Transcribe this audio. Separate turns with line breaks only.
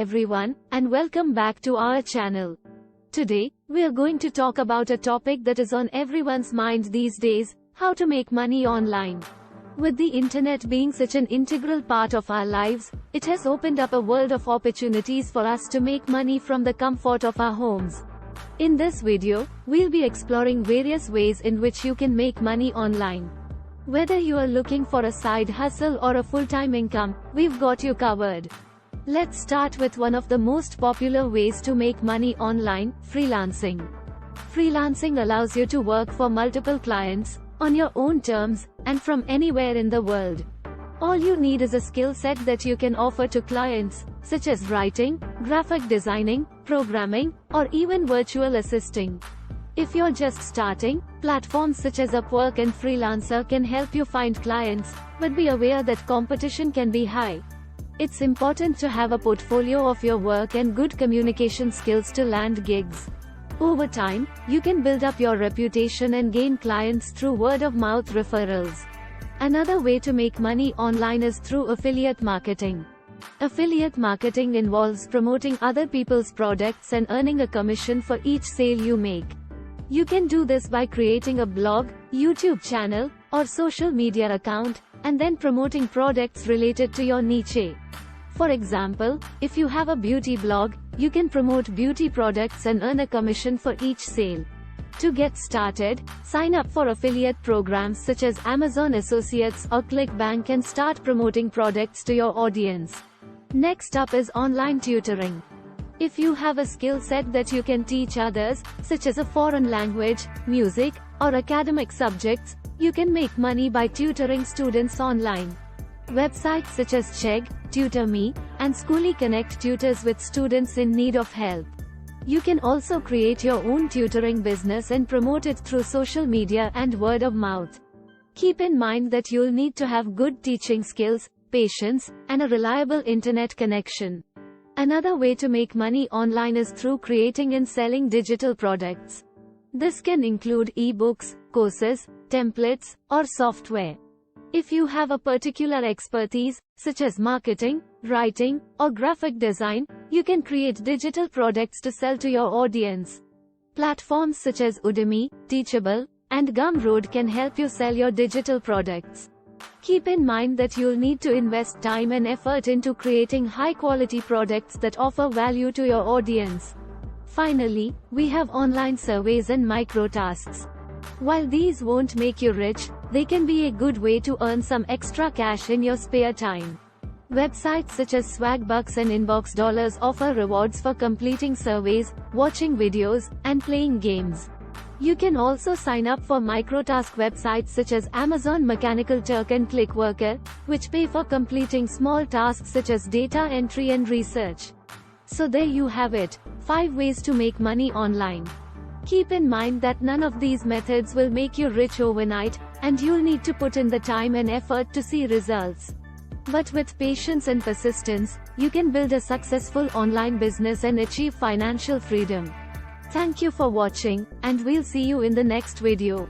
everyone, and welcome back to our channel. Today, we are going to talk about a topic that is on everyone's mind these days: how to make money online. With the internet being such an integral part of our lives, it has opened up a world of opportunities for us to make money from the comfort of our homes. In this video, we'll be exploring various ways in which you can make money online. Whether you are looking for a side hustle or a full-time income, we've got you covered. Let's start with one of the most popular ways to make money online: freelancing. Freelancing allows you to work for multiple clients, on your own terms, and from anywhere in the world. All you need is a skill set that you can offer to clients, such as writing, graphic designing, programming, or even virtual assisting. If you're just starting, platforms such as Upwork and Freelancer can help you find clients, but be aware that competition can be high. It's important to have a portfolio of your work and good communication skills to land gigs. Over time, you can build up your reputation and gain clients through word-of-mouth referrals. Another way to make money online is through affiliate marketing. Affiliate marketing involves promoting other people's products and earning a commission for each sale you make. You can do this by creating a blog, YouTube channel, or social media account, and then promoting products related to your niche. For example, if you have a beauty blog, you can promote beauty products and earn a commission for each sale. To get started, sign up for affiliate programs such as Amazon Associates or ClickBank and start promoting products to your audience. Next up is online tutoring. If you have a skill set that you can teach others, such as a foreign language, music, or academic subjects, you can make money by tutoring students online. Websites such as Chegg, TutorMe, and Schooly connect tutors with students in need of help. You can also create your own tutoring business and promote it through social media and word of mouth. Keep in mind that you'll need to have good teaching skills, patience, and a reliable internet connection. Another way to make money online is through creating and selling digital products. This can include ebooks, courses, templates, or software. If you have a particular expertise, such as marketing, writing, or graphic design, you can create digital products to sell to your audience. Platforms such as Udemy, Teachable, and Gumroad can help you sell your digital products. Keep in mind that you'll need to invest time and effort into creating high-quality products that offer value to your audience. Finally, we have online surveys and micro-tasks. While these won't make you rich, they can be a good way to earn some extra cash in your spare time. Websites such as Swagbucks and Inbox Dollars offer rewards for completing surveys, watching videos, and playing games. You can also sign up for microtask websites such as Amazon Mechanical Turk and Clickworker, which pay for completing small tasks such as data entry and research. So there you have it, 5 ways to make money online. Keep in mind that none of these methods will make you rich overnight, and you'll need to put in the time and effort to see results. But with patience and persistence, you can build a successful online business and achieve financial freedom. Thank you for watching, and we'll see you in the next video.